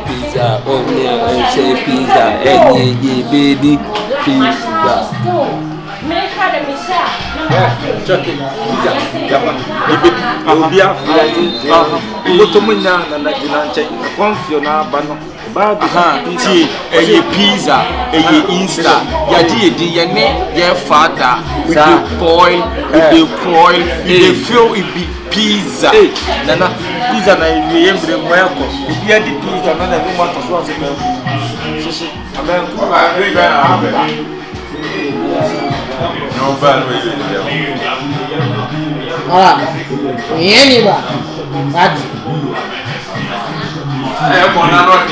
Pizza, onion, and say pizza, any baby pizza. Chucky, Obia, Lotomina, and Najanche, Confiona, Bano, Babi, a pizza, a Insta, Yadi, your father, with the coil, you feel it be pizza. Nana, pizza, and I remember welcome. If you had the pizza, and I want to swap it. No bad way. Anyway, that's I am one out of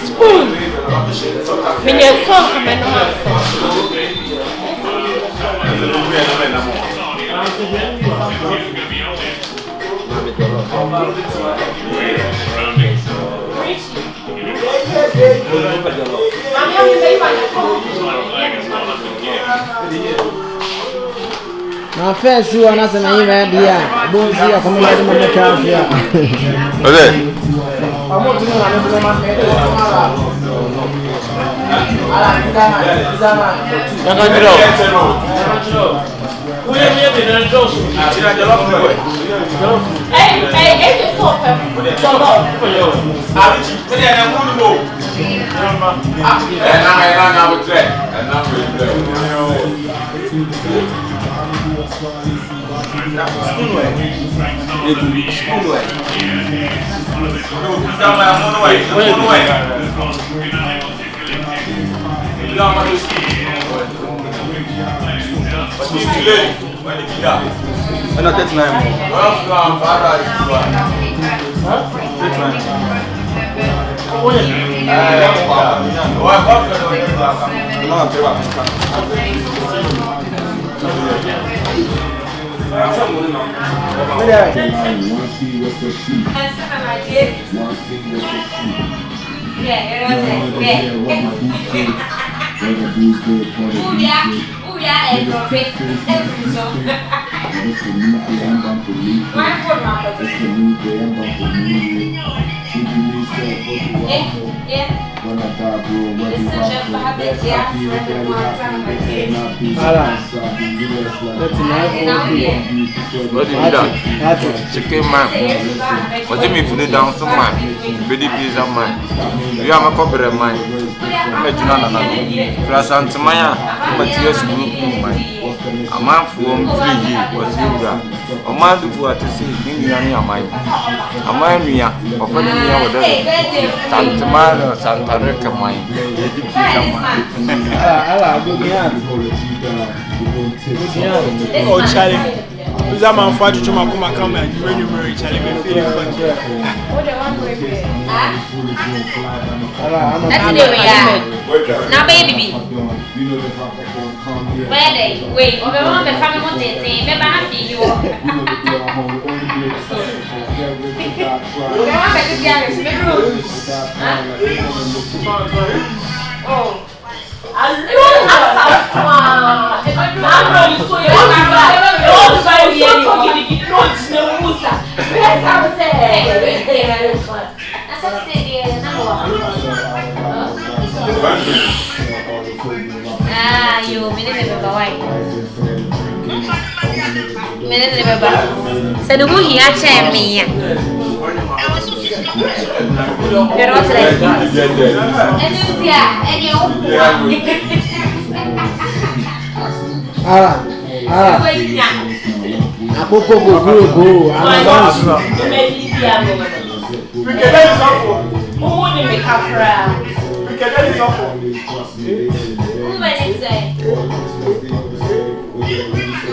spoon. When you talk, I'm now first you want us and I even dear. Don't see a community member here. Okay. Chicken man, was it me for the down to mine? Pretty pizza mine. You are my copper mine. I'm a Junana. Plus Antamaya, but yes, mine. A man from 3 years was you. A man who had to see Indiana mine. A man, we are offering me over there. Santa Maria, Santa Rica mine. Oh, Charlie. Pizza man fight to my come and you ready marry Charlie. Me feel fun. that's the way. Now, baby. Where they wait, or the family wanted to say, maybe I see you. Oh. You minute said the movie I chair me. You're not like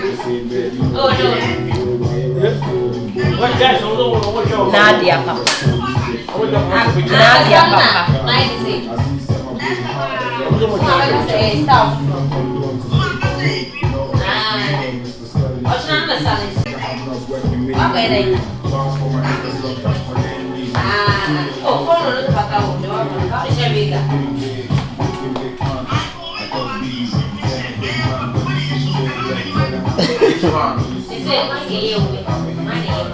Oh no. Nadia Papa. Nadia Papa. Stop. What's not the salad? Okay then. Oh, follow the papa. How is your bigger? Is it my name? My name.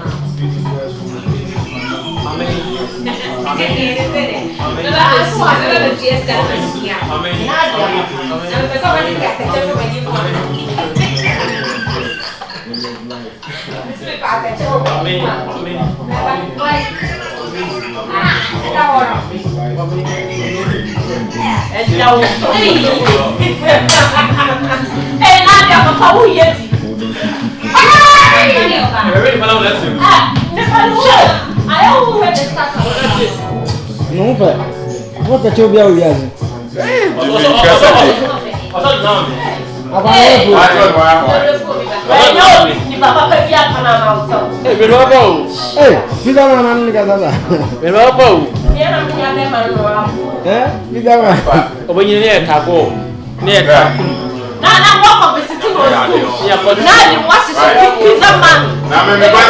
Não vai. Vou te ouvir o viagem. Agora eu vou. Ei, fica uma mão no casal. É? Fica uma. O banheiro é cagou. Nem é cagou. Não, não, vou visitar o rosto. Não, eu acho que precisa, mano. Não, mas me vai